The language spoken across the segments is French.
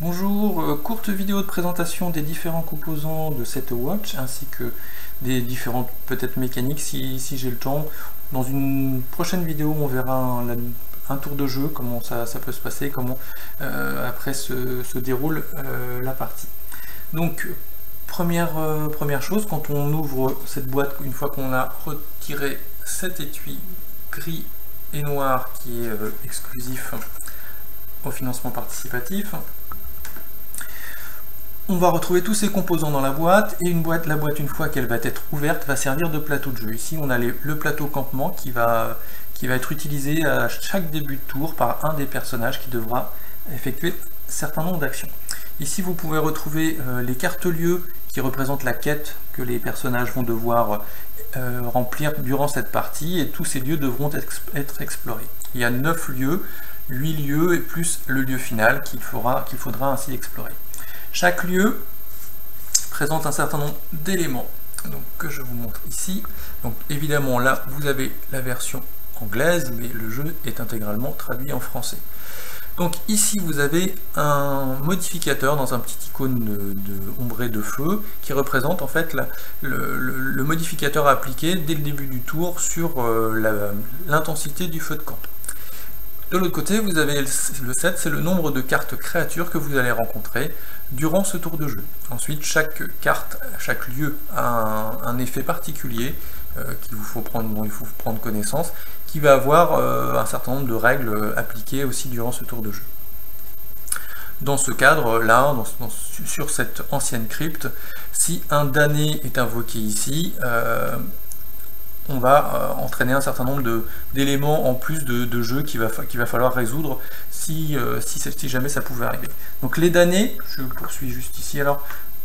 Bonjour, courte vidéo de présentation des différents composants de cette watch ainsi que des différentes peut-être mécaniques si j'ai le temps. Dans une prochaine vidéo on verra un tour de jeu, comment ça peut se passer, comment après se déroule la partie. Donc première chose, quand on ouvre cette boîte, une fois qu'on a retiré cet étui gris et noir qui est exclusif au financement participatif, on va retrouver tous ces composants dans la boîte, et la boîte, une fois qu'elle va être ouverte, va servir de plateau de jeu. Ici on a le plateau campement qui va être utilisé à chaque début de tour par un des personnages qui devra effectuer un certain nombre d'actions. Ici vous pouvez retrouver les cartes lieux qui représentent la quête que les personnages vont devoir remplir durant cette partie, et tous ces lieux devront être explorés. Il y a 9 lieux, 8 lieux et plus le lieu final qu'il faudra ainsi explorer. Chaque lieu présente un certain nombre d'éléments que je vous montre ici. Donc évidemment là vous avez la version anglaise, mais le jeu est intégralement traduit en français. Donc ici vous avez un modificateur dans un petit icône ombré de feu qui représente en fait le modificateur appliqué dès le début du tour sur l'intensité du feu de camp. De l'autre côté, vous avez le 7, c'est le nombre de cartes créatures que vous allez rencontrer durant ce tour de jeu. Ensuite, chaque carte, chaque lieu a un effet particulier dont il faut prendre connaissance, qui va avoir un certain nombre de règles appliquées aussi durant ce tour de jeu. Dans ce cadre-là, sur cette ancienne crypte, si un damné est invoqué ici, on va entraîner un certain nombre d'éléments en plus de jeu qu'il va falloir résoudre si jamais ça pouvait arriver. Donc les damnés, je poursuis juste ici alors,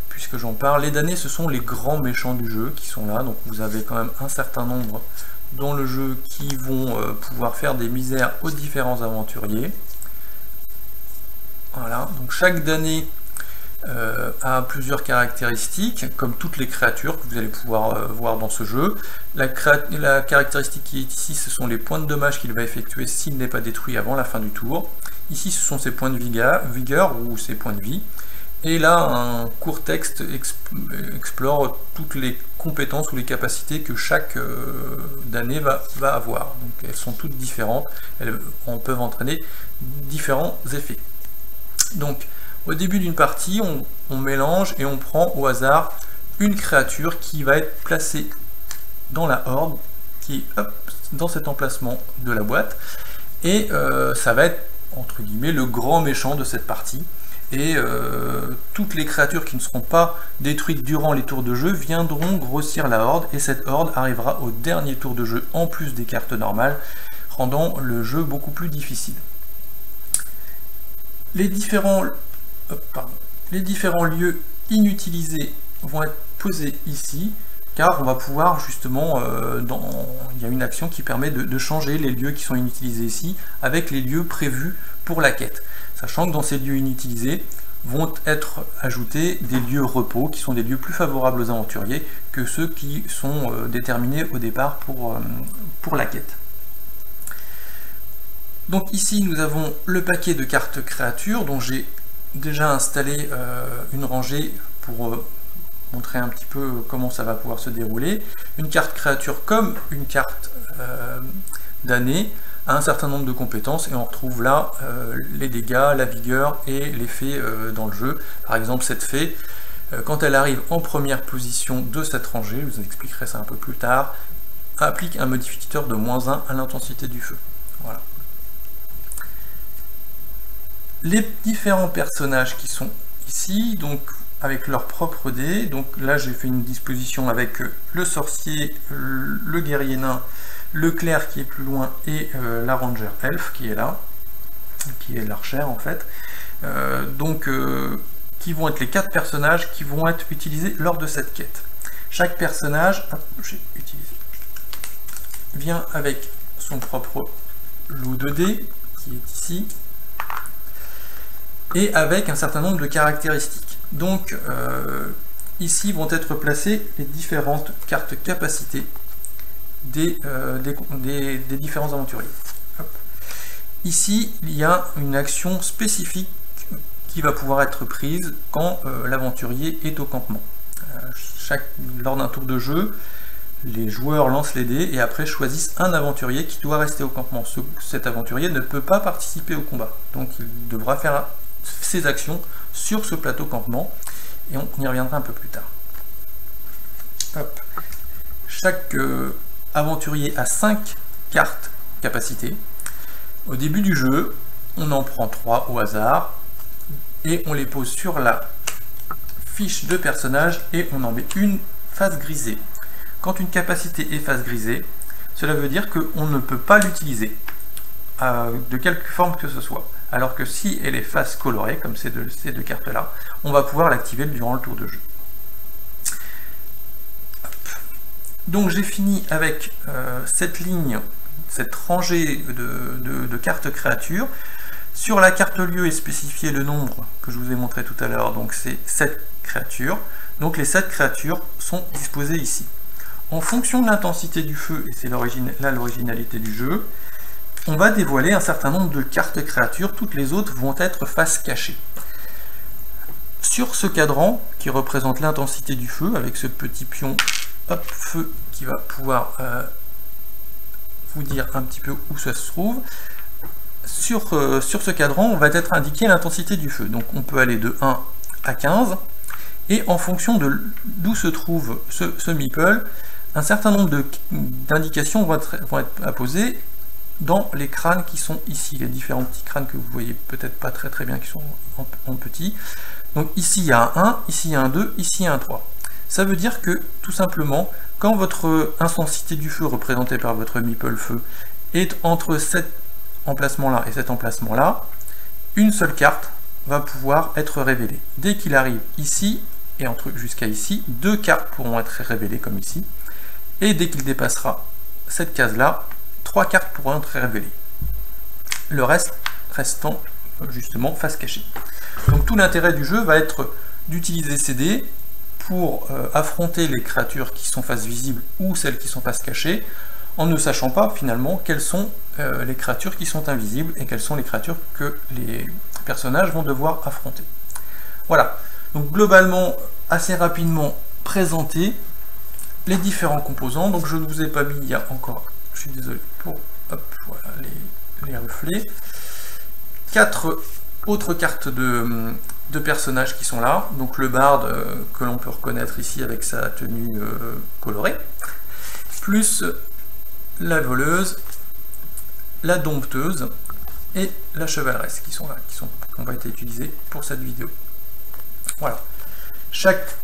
puisque j'en parle, les damnés ce sont les grands méchants du jeu qui sont là, donc vous avez quand même un certain nombre dans le jeu qui vont pouvoir faire des misères aux différents aventuriers. Voilà, donc chaque damné a plusieurs caractéristiques, comme toutes les créatures que vous allez pouvoir voir dans ce jeu. La caractéristique qui est ici, ce sont les points de dommage qu'il va effectuer s'il n'est pas détruit avant la fin du tour. Ici, ce sont ses points de vigueur ou ses points de vie. Et là, un court texte explore toutes les compétences ou les capacités que chaque damné va avoir. Donc elles sont toutes différentes, elles peuvent entraîner différents effets. Donc au début d'une partie, on mélange et on prend au hasard une créature qui va être placée dans la horde, qui est dans cet emplacement de la boîte, et ça va être, entre guillemets, le grand méchant de cette partie. Et toutes les créatures qui ne seront pas détruites durant les tours de jeu viendront grossir la horde, et cette horde arrivera au dernier tour de jeu en plus des cartes normales, rendant le jeu beaucoup plus difficile. Les différents lieux inutilisés vont être posés ici, car on va pouvoir justement, il y a une action qui permet de changer les lieux qui sont inutilisés ici avec les lieux prévus pour la quête. Sachant que dans ces lieux inutilisés vont être ajoutés des lieux repos, qui sont des lieux plus favorables aux aventuriers que ceux qui sont déterminés au départ pour la quête. Donc ici nous avons le paquet de cartes créatures dont j'ai déjà installé une rangée pour montrer un petit peu comment ça va pouvoir se dérouler. Une carte créature comme une carte damné a un certain nombre de compétences, et on retrouve là les dégâts, la vigueur et les fées dans le jeu. Par exemple, cette fée, quand elle arrive en première position de cette rangée, je vous expliquerai ça un peu plus tard, applique un modificateur de -1 à l'intensité du feu. Voilà. Les différents personnages qui sont ici, donc avec leurs propres dés, donc là j'ai fait une disposition avec le sorcier, le guerrier nain, le clerc qui est plus loin, et la ranger elfe qui est là, qui est l'archère en fait, qui vont être les 4 personnages qui vont être utilisés lors de cette quête. Chaque personnage, j'ai utilisé, vient avec son propre lot de dés qui est ici, et avec un certain nombre de caractéristiques. Donc ici vont être placées les différentes cartes capacités des différents aventuriers. Hop. Ici, il y a une action spécifique qui va pouvoir être prise quand l'aventurier est au campement. Lors d'un tour de jeu, les joueurs lancent les dés et après choisissent un aventurier qui doit rester au campement. Cet aventurier ne peut pas participer au combat, donc il devra faire ses actions sur ce plateau campement, et on y reviendra un peu plus tard. Hop. Chaque aventurier a 5 cartes capacité. Au début du jeu, on en prend 3 au hasard, et on les pose sur la fiche de personnage, et on en met une face grisée. Quand une capacité est face grisée, cela veut dire qu'on ne peut pas l'utiliser, de quelque forme que ce soit. Alors que si elle est face colorée, comme ces deux cartes-là, on va pouvoir l'activer durant le tour de jeu. Hop. Donc j'ai fini avec cette ligne, cette rangée de cartes créatures. Sur la carte lieu est spécifié le nombre que je vous ai montré tout à l'heure, donc c'est 7 créatures. Donc les 7 créatures sont disposées ici. En fonction de l'intensité du feu, et c'est là l'originalité du jeu, on va dévoiler un certain nombre de cartes créatures, toutes les autres vont être face cachée. Sur ce cadran, qui représente l'intensité du feu, avec ce petit pion hop, feu qui va pouvoir vous dire un petit peu où ça se trouve, sur ce cadran, on va être indiqué l'intensité du feu. Donc on peut aller de 1 à 15, et en fonction d'où se trouve ce meeple, un certain nombre d'indications vont être apposées dans les crânes qui sont ici, les différents petits crânes que vous voyez peut-être pas très bien, qui sont en petit. Donc ici il y a un 1, ici il y a un 2, ici il y a un 3. Ça veut dire que, tout simplement, quand votre intensité du feu représentée par votre meeple feu est entre cet emplacement-là et cet emplacement-là, une seule carte va pouvoir être révélée. Dès qu'il arrive ici, et jusqu'à ici, 2 cartes pourront être révélées comme ici, et dès qu'il dépassera cette case-là, 3 cartes pourront être révélées. Le reste restant justement face cachée. Donc tout l'intérêt du jeu va être d'utiliser ces dés pour affronter les créatures qui sont face visible ou celles qui sont face cachée, en ne sachant pas finalement quelles sont les créatures qui sont invisibles et quelles sont les créatures que les personnages vont devoir affronter. Voilà, donc globalement, assez rapidement présenté les différents composants. Donc je ne vous ai pas mis, il y a encore, je suis désolé pour voilà, les reflets. 4 autres cartes de personnages qui sont là. Donc le barde que l'on peut reconnaître ici avec sa tenue colorée, plus la voleuse, la dompteuse et la chevaleresse qui sont là, qui ont pas été utilisées pour cette vidéo. Voilà. Chaque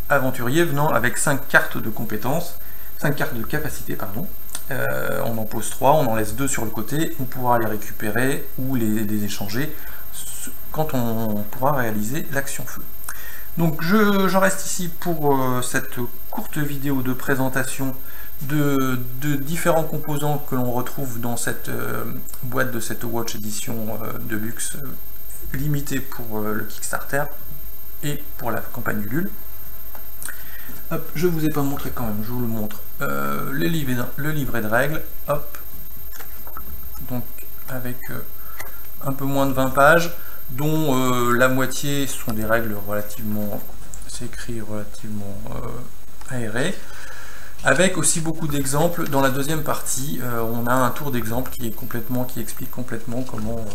aventurier venant avec 5 cartes de compétences, 5 cartes de capacité, pardon. On en pose 3, on en laisse 2 sur le côté, on pourra les récupérer ou les échanger quand on pourra réaliser l'action feu. Donc j'en reste ici pour cette courte vidéo de présentation de différents composants que l'on retrouve dans cette boîte de cette Watch édition de luxe limitée pour le Kickstarter et pour la campagne Ulule. Hop, je vous ai pas montré quand même, je vous le montre. Le livret de règles, hop, donc avec un peu moins de 20 pages, dont la moitié sont des règles relativement, c'est écrit relativement aérées, avec aussi beaucoup d'exemples. Dans la deuxième partie, on a un tour d'exemple qui explique complètement comment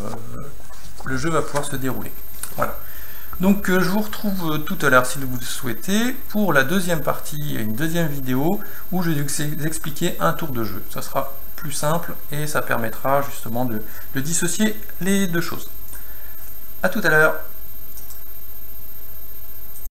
le jeu va pouvoir se dérouler. Voilà. Donc je vous retrouve tout à l'heure, si vous le souhaitez, pour la deuxième partie, une deuxième vidéo, où je vais vous expliquer un tour de jeu. Ça sera plus simple, et ça permettra justement de dissocier les deux choses. A tout à l'heure.